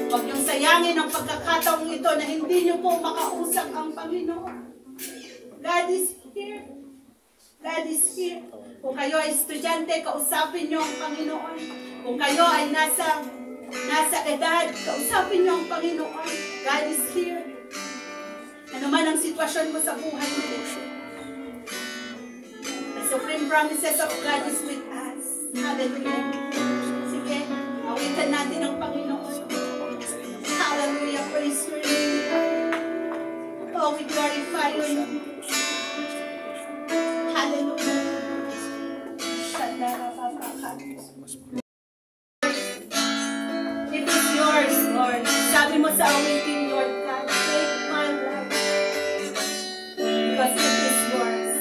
Huwag niyong sayangin ang pagkakataong ito na hindi niyo po makausap ang Panginoon. God is here. God is here. Kung kayo ay estudyante, kausapin niyo ang Panginoon. Kung kayo ay nasa edad, kausapin niyo ang Panginoon. God is here. Ano man ang sitwasyon mo sa buhay mo, the supreme promises of God is with us. Hallelujah. Sige, awitan natin ang Panginoon. Hallelujah. Praise your name. Oh, we glorify your name. Hallelujah. It is yours, Lord. Sabi mo sa awitin, Lord God, take my life. Because it is yours.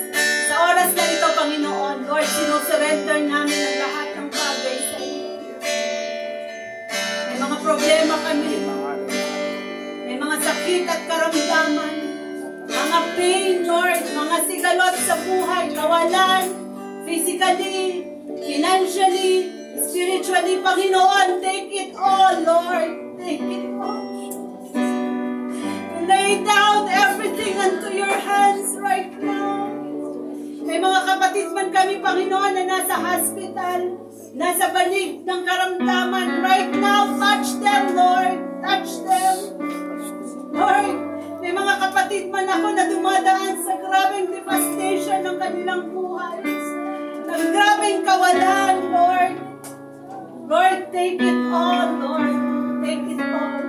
Sa oras na ito, Panginoon, Lord, sinusurrender namin ang lahat ng bagay sa iyo. May mga problema kami. May mga sakit at karamdaman. Mga pain, Lord, mga sigalot sa buhay, kawalan, physically, financially, spiritually, Panginoon, take it all, Lord. Take it all. Lay down everything unto your hands right now. May mga kapatid man kami, Panginoon, na nasa hospital, nasa banig ng karamdaman. Right now, touch them, Lord. Touch them. Lord, may mga kapatid man ako na dumadaan sa grabing devastation ng kanilang buhay. Ng grabing kawalan, Lord. Lord, take it all, Lord. Take it all.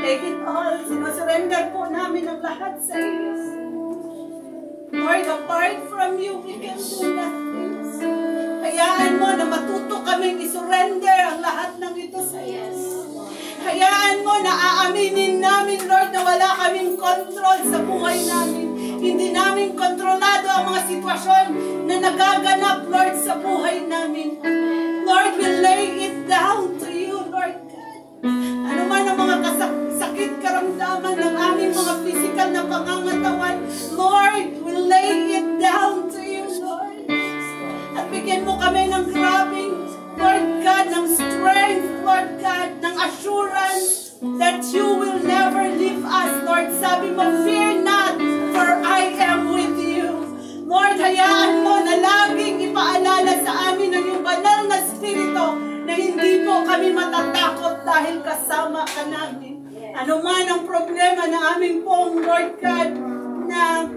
Take it all. Sinusurrender po namin ang lahat sa iyo. Lord, apart from you, we can do nothing. Hayaan mo na matuto kaming isurrender ang lahat ng ito sa iyo. Hayaan mo na aaminin namin, Lord, na wala kaming control sa buhay namin. Hindi namin kontrolado ang mga sitwasyon na nagaganap, Lord, sa buhay namin. Lord, we lay it down to you, Lord God. Ano man ang mga sakit karamdaman ng aming mga physical na pangangatawan, Lord, we lay it down to you, Lord. At bigyan mo kami ng grabing, Lord God, ng strength, Lord God, ng assurance that you will never leave us, Lord. Sabi mo, fear not, for I am with you. Lord, hayaan mo na laging ipaalala sa amin ang iyong banal na spirito na hindi po kami matatakot dahil kasama ka namin. Ano man ang problema na aming pong, Lord God, na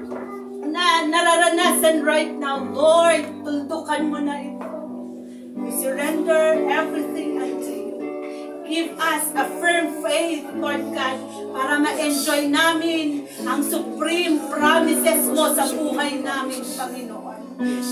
nararanasan right now, Lord, tuldukan mo na ito. We surrender everything unto you. Give us a firm faith, Lord God, para ma-enjoy namin ang supreme promises mo sa buhay namin, Panginoon.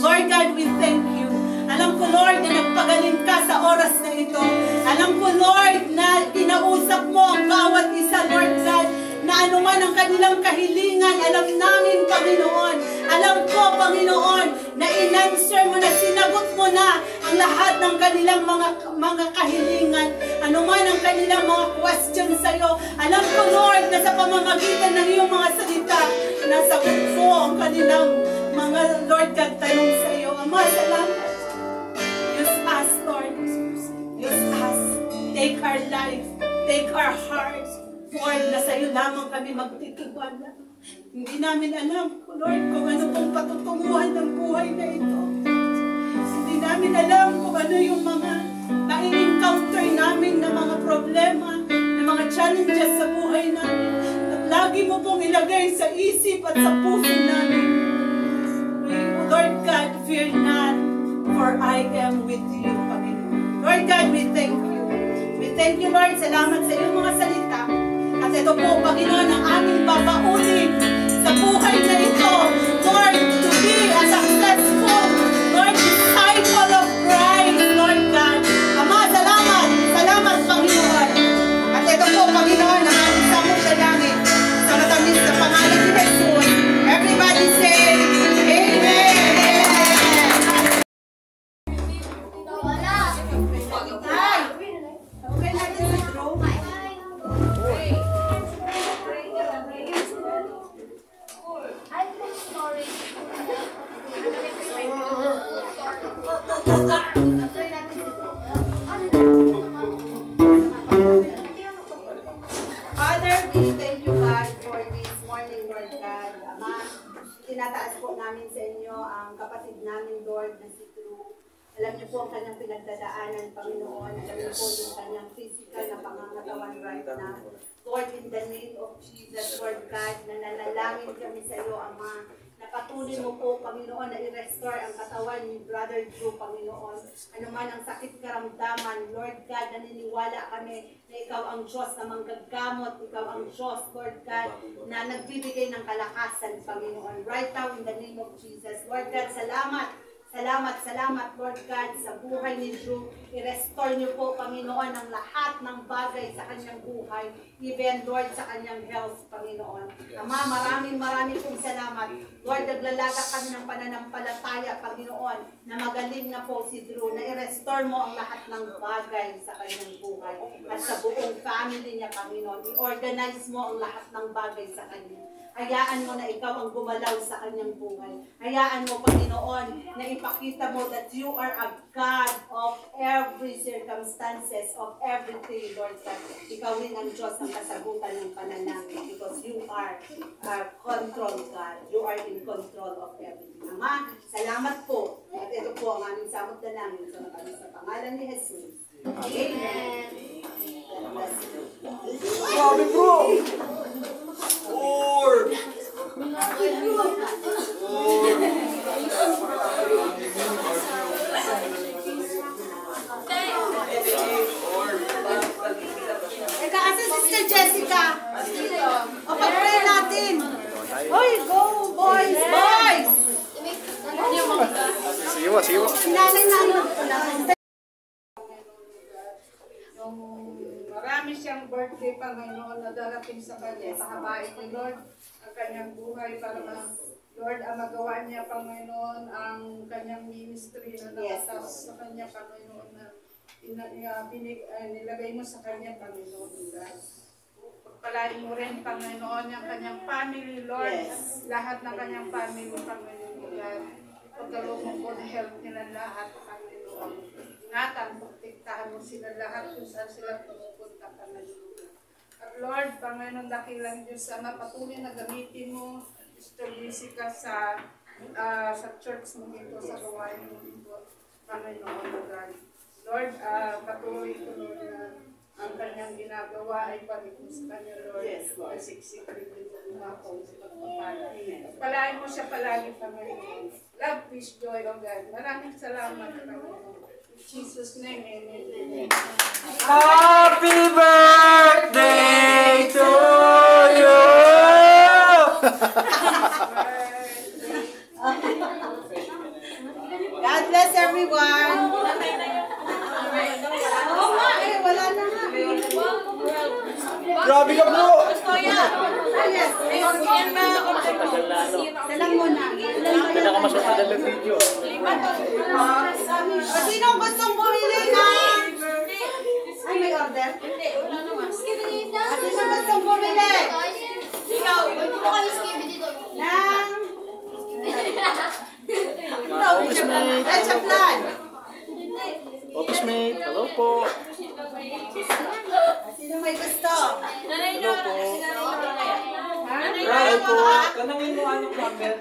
Lord God, we thank you. Alam ko, Lord, na nagpagaling ka sa oras na ito. Alam ko, Lord, na inausap mo ang bawat isa, Lord God, na anuman ang kanilang kahilingan, alam namin, Panginoon. Alam ko, Panginoon, na in-answer mo na, sinagot mo na ang lahat ng kanilang mga kahilingan. Anuman ang kanilang mga questions sa iyo. Alam ko, Lord, na sa pamamagitan ng iyong mga salita, nasagot mo ang kanilang mga, Lord God, tanong sa iyo. Ama, salamat. Use us, Lord. Use us. Take our life. Take our hearts. Lord, na sa iyo lamang kami magtitiwala. Hindi namin alam, Lord, kung ano pong patutunguhan ng buhay na ito. Hindi namin alam kung ano yung mga na-encounter namin na mga problema, na mga challenges sa buhay namin. At lagi mo pong ilagay sa isip at sa puso namin. Lord God, fear not, for I am with you, Panginoon. Lord God, we thank you. We thank you, Lord. Salamat sa iyong mga salita. At ito po, Panginoon, ang aming babaunin sa buhay na ito. Lord, to be a successful, Lord, disciple of Christ. tinataas po namin sa inyo ang kapatid namin, Lord, na si Drew. Alam niyo po ang kanyang pinagdadaanan, Panginoon. Alam niyo po yung kanyang physical na pangangatawan right now. Lord, in the name of Jesus, Lord God, nananalangin kami sa iyo, Ama. Napatuloy mo po, Panginoon, na i-restore ang katawan ni Brother Drew, Panginoon. Ano man ang sakit karamdaman, Lord God, naniniwala kami na ikaw ang Diyos na manggagamot, ikaw ang Diyos, Lord God, na nagbibigay ng kalakasan, Panginoon. Right now, in the name of Jesus. Lord God, salamat. Salamat, Lord God, sa buhay ni Drew. I-restore niyo po, Panginoon, ang lahat ng bagay sa kanyang buhay. Even, Lord, sa kanyang health, Panginoon. Ama, maraming pong salamat. Lord, naglalaga kami ng pananampalataya, Panginoon, na magaling na po si Drew, na i-restore mo ang lahat ng bagay sa kanyang buhay. At sa buong family niya, Panginoon, i-organize mo ang lahat ng bagay sa kanya. Hayaan mo na ikaw ang gumalaw sa kanyang buhay. Hayaan mo, Panginoon, na ipakita mo that you are a God of every circumstances, of everything, Lord God. Ikaw rin ang Diyos ng kasagutan ng panalangin because you are control, God. You are in control of everything. Ama, salamat po. At ito po ang aming samot na namin sa pangalan ni Jesus. Amen. Sabi bro! Or! Eka, asa Sister Jessica? O, pag-pray natin. Hoy, go, boys! Boys! Siwa. Sinanay na ano? Marami siyang birthday, Panginoon, na darating sa kanya. Pahabain ni Lord ang kanyang buhay para Lord, ang magawa niya, Panginoon, ang kanyang ministry na nakatas sa kanya, Panginoon, na nilagay mo sa kanya, Panginoon. Pagpalain mo rin, Panginoon, yung kanyang family, Lord. Lahat ng kanyang family, Panginoon. Pagkaloob mo po na health nila lahat, Panginoon. Ingatan, protektahan mo sila lahat kung saan sila pumupunta, Panginoon. At Lord, Panginoon, dakilang Diyos, sana patuloy na gamitin mo, Sister Jessica, sa church mo dito, sa gawain mo dito, Panginoon, Lord, patuloy ito, Lord, na ang kanyang ginagawa ay pagkakit sa kanya, Lord. Yes, Lord. Siksik rin dito, umapaw sa pagpapala. Palain mo siya palagi, Panginoon. Love, peace, joy, O God. Maraming salamat, Panginoon. In Jesus' name, amen. Happy birthday to you! God bless everyone. Oo nga eh, wala na nga. Grabe ka bro! Yes. Salang muna. Pinakamas matagal na video. Sino gustong bumili na? Ay, may order? Sino gustong bumili? Ikaw, hindi mo kayo skibby dito. Nang? Office mate! Leche plan. Office mate! Hello po! Sino may gusto? Hello po! Hello po. Kanangin mo anong number?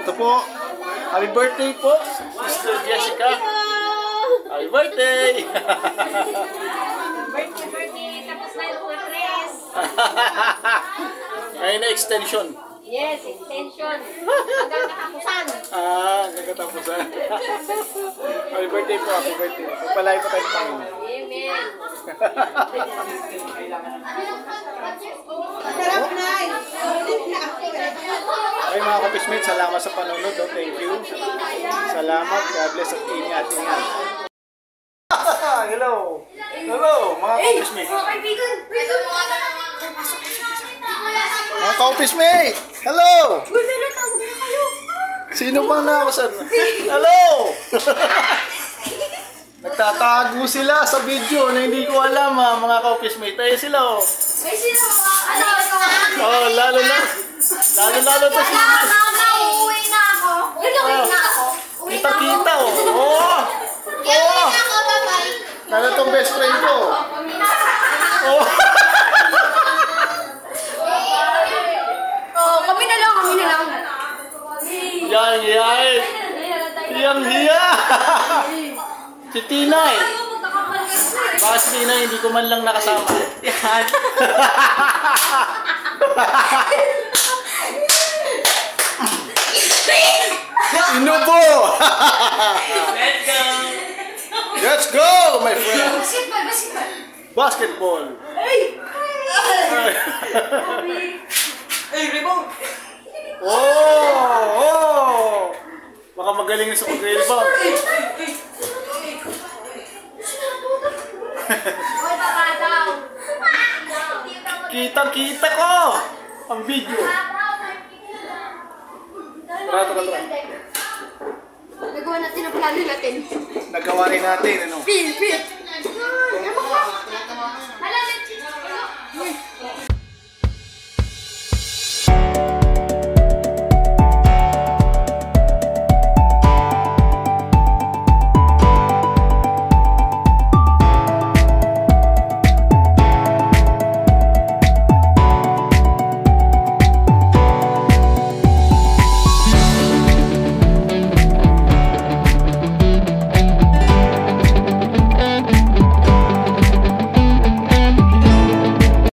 Ito po! Happy birthday po! Sister Jessica! Happy birthday! Birthday, tapos na yung dress. Ngayon na extension. Yes, extension. Hanggang kakapusan. Nagkatapusan. Happy birthday po, happy birthday. Pagpalain po tayo ng Amen. Sarap na. Ulit na ako. Ay mga kapismates, salamat sa panonood. Thank you. Salamat. God bless at ingat. Hello. Hello mga kapismates. Mga ka-office-mate! Hello! Sino bang nakasan? Hello! Nagtatago sila sa video na hindi ko alam mga ka-office-mate. Tayo sila May sino ano? Oh, lalo to si... Uuwi na ako. Uwi na ako. Kita oh! Uwi na ako, bye-bye. Lalo tong best friend ko. Oh! Si Tinay. Baka si Tinay, hindi ko man lang nakasama. Yan. Inubo! Let's go! Let's go, my friends! Basketball! Ay, rebound! Oh! Baka magaling sa pag-rebound. Hoy, baka daw. Kitang-kita ko! Ang video. Tara. Nagawa natin ang plano natin. Nagawa rin natin, ano? Pil.